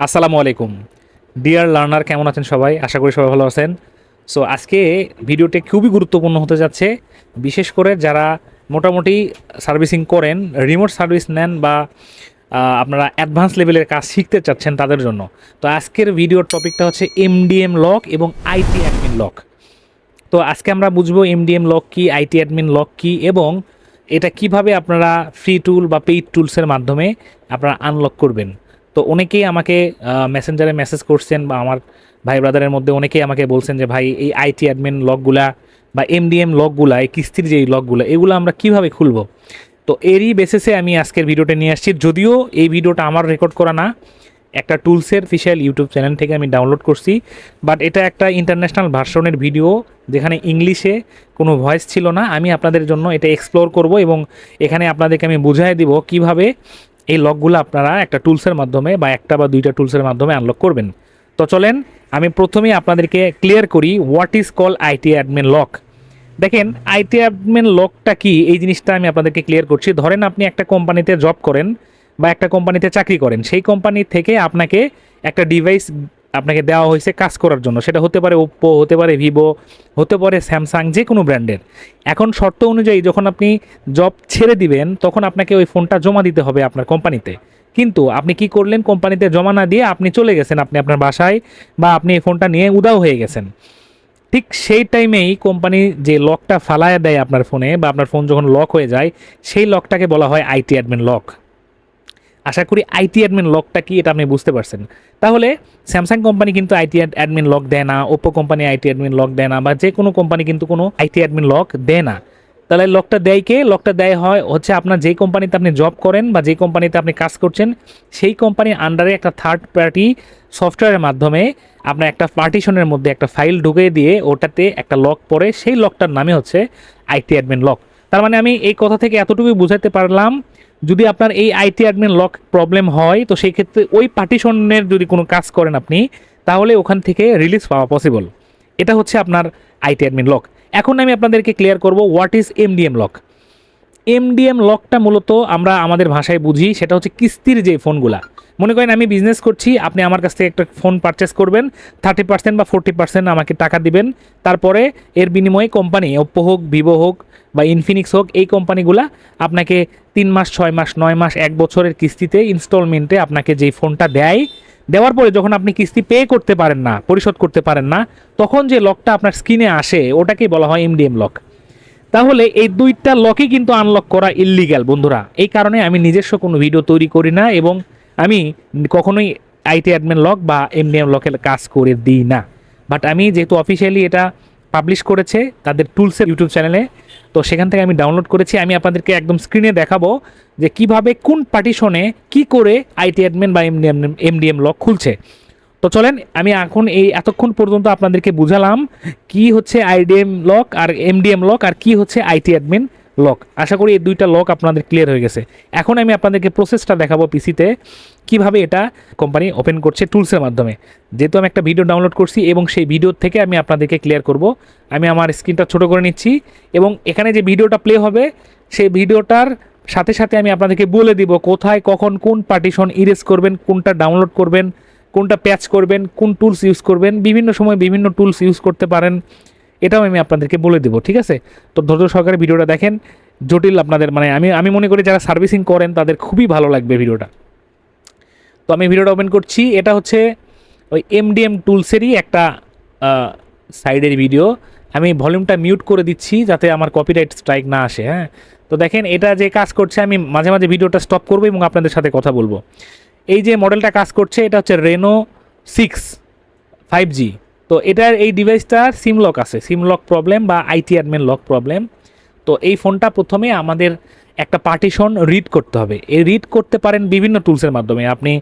আসসালামু আলাইকুম deer learner, কেমন আছেন সবাই? আশা করি সবাই ভালো আছেন। সো আজকে ভিডিওটি খুবই গুরুত্বপূর্ণ হতে যাচ্ছে, বিশেষ করে যারা মোটামুটি সার্ভিসিং করেন, রিমোট সার্ভিস নেন বা আপনারা অ্যাডভান্স লেভেলের কাজ শিখতে চাচ্ছেন তাদের জন্য। তো আজকের ভিডিওর টপিকটা হচ্ছে এমডিএম লক এবং আইটি অ্যাডমিন লক। তো আজকে আমরা বুঝবো এমডিএম লক কী, আইটি অ্যাডমিন লক কী, এবং এটা কিভাবে আপনারা ফ্রি টুল বা পেইড টুলসের মাধ্যমে আপনারা আনলক করবেন। তো অনেকেই আমাকে মেসেঞ্জারে মেসেজ করছেন বা আমার ভাই ব্রাদারের মধ্যে অনেকেই আমাকে বলছেন যে ভাই এই আইটি অ্যাডমিন লকগুলা বা এমডিএম লকগুলা, এই কিস্তির যে লকগুলো, এগুলো আমরা কিভাবে খুলবো। তো এরই বেসিসে আমি আজকের ভিডিওটা নিয়ে আসছি। যদিও এই ভিডিওটা আমার রেকর্ড করা না, একটা টুলসের অফিশিয়াল ইউটিউব চ্যানেল থেকে আমি ডাউনলোড করছি, বাট এটা একটা ইন্টারন্যাশনাল ভার্সনের ভিডিও, যেখানে ইংলিশে কোনো ভয়েস ছিল না। আমি আপনাদের জন্য এটা এক্সপ্লোর করব এবং এখানে আপনাদেরকে আমি বুঝাই দিব কিভাবে এই লকগুলো আপনারা একটা টুলসের মাধ্যমে বা একটা বা দুইটা টুলসের মাধ্যমে আনলক করবেন। তো চলেন আমি প্রথমেই আপনাদেরকে ক্লিয়ার করি what is call IT admin lock. দেখেন, আইটি অ্যাডমিন লকটা কি, এই জিনিসটা আমি আপনাদেরকে ক্লিয়ার করছি। ধরেন আপনি একটা কোম্পানিতে জব করেন বা একটা কোম্পানিতে চাকরি করেন, সেই কোম্পানি থেকে আপনাকে একটা ডিভাইস আপনাকে দেওয়া হয়েছে কাজ করার জন্য। সেটা হতে পারে ওপ্পো, হতে পারে ভিভো, হতে পারে স্যামসাং, যে কোনো ব্র্যান্ডের। এখন শর্ত অনুযায়ী যখন আপনি জব ছেড়ে দিবেন, তখন আপনাকে ওই ফোনটা জমা দিতে হবে আপনার কোম্পানিতে। কিন্তু আপনি কি করলেন, কোম্পানিতে জমা না দিয়ে আপনি চলে গেছেন আপনি আপনার বাসায়, বা আপনি এই ফোনটা নিয়ে উধাও হয়ে গেছেন। ঠিক সেই টাইমেই কোম্পানি যে লকটা ফালায় দেয় আপনার ফোনে, বা আপনার ফোন যখন লক হয়ে যায়, সেই লকটাকে বলা হয় আইটি অ্যাডমিন লক। আশা করি আইটি অ্যাডমিন লকটা কি এটা আপনি বুঝতে পারছেন। তাহলে স্যামসাং কোম্পানি কিন্তু আইটি অ্যাডমিন লক দেয় না, Oppo company IT admin lock দেয় না, বা যে কোনো কোম্পানি কিন্তু কোনো আইটি অ্যাডমিন লক দেয় না। তাহলে লকটা দেয় কে? লকটা দেয় হয় হচ্ছে আপনার যেই কোম্পানিতে আপনি জব করেন বা যেই কোম্পানিতে আপনি কাজ করছেন, সেই কোম্পানির আন্ডারে একটা থার্ড পার্টি সফটওয়্যারের মাধ্যমে আপনার একটা পার্টিশনের মধ্যে একটা ফাইল ঢুকিয়ে দিয়ে ওটাতে একটা লক পড়ে, সেই লকটার নামে হচ্ছে আইটি অ্যাডমিন লক। তার মানে আমি এই কথা থেকে এতটুকুই বুঝাতে পারলাম, যদি আপনার এই আইটি অ্যাডমিন লক প্রবলেম হয়, তো সেই ক্ষেত্রে ওই পার্টিশনের যদি কোনো কাজ করেন আপনি, তাহলে ওখান থেকে রিলিজ পাওয়া পসিবল। এটা হচ্ছে আপনার আইটি অ্যাডমিন লক। এখন আমি আপনাদেরকে ক্লিয়ার করব what is MDM lock. MDM লকটা মূলত আমরা আমাদের ভাষায় বুঝি, সেটা হচ্ছে কিস্তির যে ফোনগুলা। মনে করেন আমি বিজনেস করছি, আপনি আমার কাছ থেকে একটা ফোন পারচেস করবেন, 30% বা 40% আমাকে টাকা দিবেন। তারপরে এর বিনিময়ে কোম্পানি, ওপ্পো হোক, ভিভো হোক বা ইনফিনিক্স হোক, এই কোম্পানিগুলা আপনাকে 3 মাস, 6 মাস, 9 মাস, 1 বছরের কিস্তিতে, ইনস্টলমেন্টে আপনাকে যেই ফোনটা দেয়, দেওয়ার পরে যখন আপনি কিস্তি পে করতে পারেন না, পরিশোধ করতে পারেন না, তখন যে লকটা আপনার স্ক্রিনে আসে, ওটাকেই বলা হয় এমডিএম লক। তাহলে এই দুইটা লকই কিন্তু আনলক করা ইল্লিগ্যাল বন্ধুরা। এই কারণে আমি নিজস্ব কোনো ভিডিও তৈরি করি না, এবং আমি কখনোই আইটি অ্যাডমিন লক বা এমডিএম লকের কাজ করে দিই না। বাট আমি যেহেতু অফিসিয়ালি এটা পাবলিশ করেছে তাদের টুলসের ইউটিউব চ্যানেলে, তো সেখান থেকে আমি ডাউনলোড করেছি। আমি আপনাদেরকে একদম স্ক্রিনে দেখাবো যে কিভাবে কোন পার্টিশনে কি করে আইটি অ্যাডমিন বা এমডিএম লক খুলছে। তো চলেন, আমি এখন এই এতক্ষণ পর্যন্ত আপনাদেরকে বুঝালাম কি হচ্ছে আইডিএম লক আর এমডিএম লক, আর কি হচ্ছে আইটি অ্যাডমিন লক। আশা করি এই দুইটা লক আপনাদের ক্লিয়ার হয়ে গেছে। এখন আমি আপনাদেরকে প্রসেসটা দেখাবো পিসিতে, কিভাবে এটা কোম্পানি ওপেন করছে টুলসের মাধ্যমে। যেহেতু আমি একটা ভিডিও ডাউনলোড করছি এবং সেই ভিডিও থেকে আমি আপনাদেরকে ক্লিয়ার করব। আমি আমার স্ক্রিনটা ছোট করে নিচ্ছি, এবং এখানে যে ভিডিওটা প্লে হবে, সেই ভিডিওটার সাথে সাথে আমি আপনাদেরকে বলে দিব কোথায়, কখন, কোন পার্টিশন ইরেজ করবেন, কোনটা ডাউনলোড করবেন, কোনটা প্যাচ করবেন, কোন টুলস ইউজ করবেন। বিভিন্ন সময় বিভিন্ন টুলস ইউজ করতে পারেন, এটাও আমি আপনাদেরকে বলে দেবো, ঠিক আছে? তো ধৈর্য সহকারে ভিডিওটা দেখেন। জটিল আপনাদের মানে আমি মনে করি যারা সার্ভিসিং করেন তাদের খুবই ভালো লাগবে ভিডিওটা। তো আমি ভিডিওটা ওপেন করছি। এটা হচ্ছে ওই এমডিএম টুলসেরই একটা সাইডের ভিডিও। আমি ভলিউমটা মিউট করে দিচ্ছি যাতে আমার কপিরাইট স্ট্রাইক না আসে। হ্যাঁ, তো দেখেন এটা যে কাজ করছে, আমি মাঝে মাঝে ভিডিওটা স্টপ করবো এবং আপনাদের সাথে কথা বলবো। এই যে মডেলটা কাজ করছে, এটা হচ্ছে রেনো 6 5G। তো এটার এই ডিভাইসটার সিম লক আছে, সিম লক প্রবলেম বা আইটি অ্যাডমিন লক প্রবলেম। তো এই ফোনটা প্রথমে আমাদের একটা পার্টিশন রিড করতে হবে। এই রিড করতে পারেন বিভিন্ন টুলসের মাধ্যমে। আপনি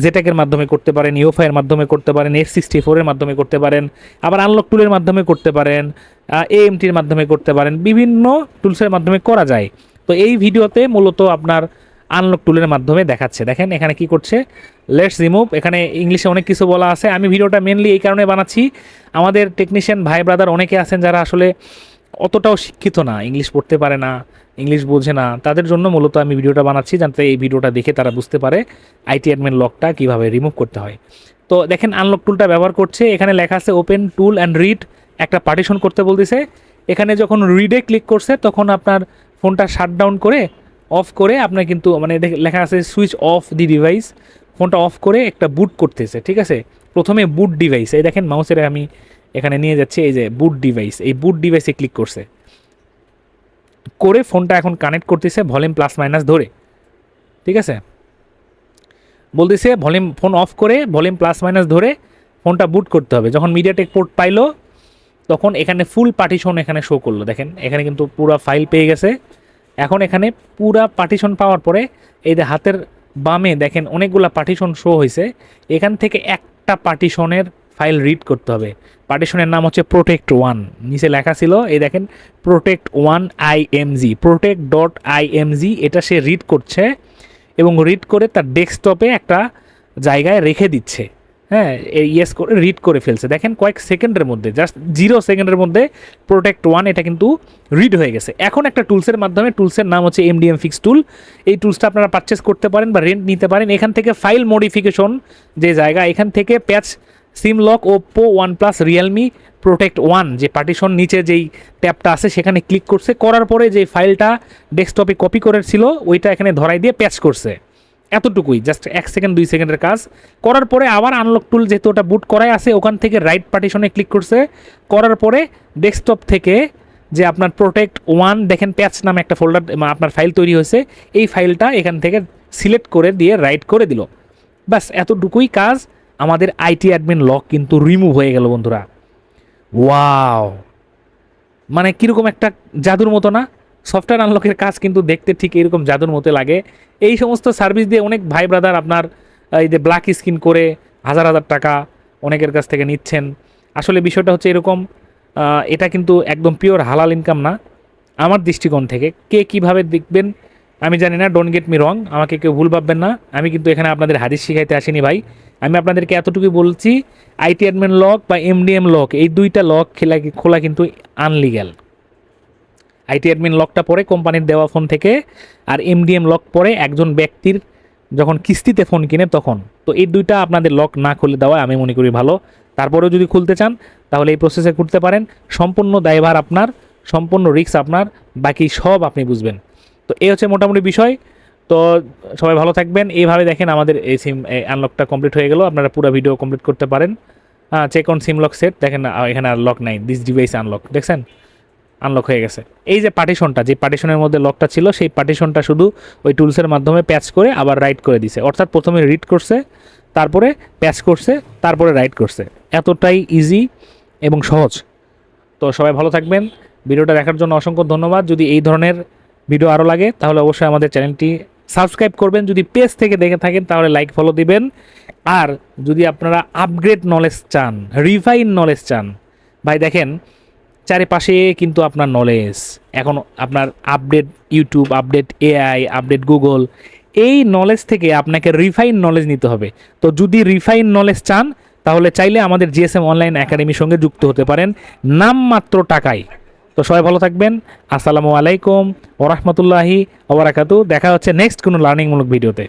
জেটেকের মাধ্যমে করতে পারেন, ইউএফআইয়ের মাধ্যমে করতে পারেন, F64 মাধ্যমে করতে পারেন, আবার আনলক টুলের মাধ্যমে করতে পারেন, এএমটির মাধ্যমে করতে পারেন। বিভিন্ন টুলসের মাধ্যমে করা যায়। তো এই ভিডিওতে মূলত আপনার আনলক টুলের মাধ্যমে দেখাচ্ছে। দেখেন এখানে কি করছে, লেটস রিমুভ। এখানে ইংলিশে অনেক কিছু বলা আছে। আমি ভিডিওটা মেনলি এই কারণে বানাচ্ছি, আমাদের টেকনিশিয়ান ভাই ব্রাদার অনেকে আছেন যারা আসলে অতটাও শিক্ষিত না, ইংলিশ পড়তে পারে না, ইংলিশ বোঝে না, তাদের জন্য মূলত আমি ভিডিওটা বানাচ্ছি, যাতে এই ভিডিওটা দেখে তারা বুঝতে পারে আইটি অ্যাডমিন লকটা কীভাবে রিমুভ করতে হয়। তো দেখেন আনলক টুলটা ব্যবহার করছে, এখানে লেখা আছে ওপেন টুল অ্যান্ড রিড, একটা পার্টিশন করতে বলতেছে। এখানে যখন রিডে ক্লিক করছে তখন আপনার ফোনটা শাটডাউন করে অফ করে আপনার কিন্তু মানে লেখা আছে সুইচ অফ দি ডিভাইস, ফোনটা অফ করে একটা বুট করতেছে, ঠিক আছে। প্রথমে বুট ডিভাইস, এই দেখেন মাউসের আমি এখানে নিয়ে যাচ্ছি, এই যে বুট ডিভাইস, এই বুট ডিভাইসে ক্লিক করছে, করে ফোনটা এখন কানেক্ট করতেছে ভলিউম প্লাস মাইনাস ধরে, ঠিক আছে। বলতেছে ভলিউম, ফোন অফ করে ভলিউম প্লাস মাইনাস ধরে ফোনটা বুট করতে হবে। যখন মিডিয়াটেক পোর্ট পাইলো তখন এখানে ফুল পার্টিশন এখানে শো করলো, দেখেন এখানে কিন্তু পুরো ফাইল পেয়ে গেছে। এখন এখানে পুরা পার্টিশন পাওয়ার পরে এই যে হাতের বামে দেখেন অনেকগুলো পার্টিশন শো হয়েছে, এখান থেকে একটা পার্টিশনের ফাইল রিড করতে হবে। পার্টিশনের নাম হচ্ছে protect1, নিচে লেখা ছিল এই দেখেন protect1 img, protect.img, এটা সে রিড করছে এবং রিড করে তার ডেস্কটপে একটা জায়গায় রেখে দিচ্ছে। হ্যাঁ, ইয়েস করে রিড করে ফেলছে, দেখেন কয়েক সেকেন্ডের মধ্যে, জাস্ট 0 সেকেন্ডের মধ্যে protect1 এটা কিন্তু রিড হয়ে গেছে। এখন একটা টুলসের মাধ্যমে, টুলসের নাম হচ্ছে MDM ফিক্স টুল, এই টুলসটা আপনারা পারচেস করতে পারেন বা রেন্ট নিতে পারেন। এখান থেকে ফাইল মডিফিকেশন যে জায়গা, এখান থেকে patch SIM lock, Oppo, OnePlus, Realme, protect1 যে পার্টিশন নিচে যেই ট্যাবটা আছে সেখানে ক্লিক করছে, করার পরে যে ফাইলটা ডেস্কটপে কপি করেছিল ওইটা এখানে ধরাই দিয়ে প্যাচ করছে, এতটুকুই, জাস্ট 1 সেকেন্ড 2 সেকেন্ডের কাজ। করার পরে আবার আনলক টুল যেহেতু ওটা বুট করাই আছে, ওখান থেকে রাইট পার্টিশনে ক্লিক করছে, করার পরে ডেস্কটপ থেকে যে আপনার protect1 দেখেন প্যাচ নামে একটা ফোল্ডার আপনার ফাইল তৈরি হয়েছে, এই ফাইলটা এখান থেকে সিলেক্ট করে দিয়ে রাইট করে দিল, ব্যাস এতটুকুই কাজ। আমাদের আইটি অ্যাডমিন লক কিন্তু রিমুভ হয়ে গেল বন্ধুরা। ওয়াও, মানে কীরকম একটা জাদুর মতো না? সফটওয়্যার আনলকের কাজ কিন্তু দেখতে ঠিক এরকম জাদুর মতো লাগে। এই সমস্ত সার্ভিস দিয়ে অনেক ভাই ব্রাদার আপনার এই যে ব্ল্যাক স্ক্রিন করে হাজার হাজার টাকা অনেকের কাছ থেকে নিচ্ছেন। আসলে বিষয়টা হচ্ছে এরকম, এটা কিন্তু একদম পিওর হালাল ইনকাম না আমার দৃষ্টিকোণ থেকে। কে কীভাবে দেখবেন আমি জানি না, ডোন্ট গেট মি রং, আমাকে কেউ ভুল ভাববেন না। আমি কিন্তু এখানে আপনাদের হাদিস শিখাইতে আসিনি ভাই, আমি আপনাদেরকে এতটুকুই বলছি, আইটি অ্যাডমিন লক বা MDM লক, এই দুইটা লক খোলা কিন্তু আনলিগ্যাল। আইটি অ্যাডমিন লকটা পরে কোম্পানির দেওয়া ফোন থেকে, আর MDM লক পরে একজন ব্যক্তির যখন কিস্তিতে ফোন কিনে তখন। তো এই দুইটা আপনাদের লক না খুলে দেওয়া আমি মনে করি ভালো। তারপরেও যদি খুলতে চান তাহলে এই প্রসেসে করতে পারেন, সম্পূর্ণ দায়ভার আপনার, সম্পূর্ণ রিস্ক আপনার, বাকি সব আপনি বুঝবেন। তো এই হচ্ছে মোটামুটি বিষয়। তো সবাই ভালো থাকবেন। এইভাবে দেখেন আমাদের এই সিম আনলকটা কমপ্লিট হয়ে গেল, আপনারা পুরো ভিডিও কমপ্লিট করতে পারেন। Check on SIM lock set, দেখেন এখানে আর লক নাই, দিস ডিভাইস আনলক, দেখছেন আনলক হয়ে গেছে। এই যে পার্টিশনটা, যে পার্টিশনের মধ্যে লকটা ছিল সেই পার্টিশনটা শুধু ওই টুলসের মাধ্যমে প্যাচ করে আবার রাইট করে দিছে, অর্থাৎ প্রথমে রিড করছে, তারপরে প্যাচ করছে, তারপরে রাইট করছে। এতটাই ইজি এবং সহজ। তো সবাই ভালো থাকবেন, ভিডিওটা দেখার জন্য অসংখ্য ধন্যবাদ। যদি এই ধরনের ভিডিও আরও লাগে তাহলে অবশ্যই আমাদের চ্যানেলটি সাবস্ক্রাইব করবেন, যদি পেজ থেকে দেখে থাকেন তাহলে লাইক ফলো দিবেন। আর যদি আপনারা আপগ্রেড নলেজ চান, রিফাইন নলেজ চান, ভাই দেখেন চারিপাশে কিন্তু আপনার নলেজ, এখন আপনার update YouTube, update AI, update Google, এই নলেজ থেকে আপনাকে রিফাইন নলেজ নিতে হবে। তো যদি রিফাইন নলেজ চান তাহলে চাইলে আমাদের GSM অনলাইন একাডেমির সঙ্গে যুক্ত হতে পারেন নামমাত্র টাকায়। তো সবাই ভালো থাকবেন, আসসালামু আলাইকুম ওয়া রাহমাতুল্লাহি ওয়া বারাকাতুহু। দেখা হচ্ছে নেক্সট কোনো লার্নিংমূলক ভিডিওতে।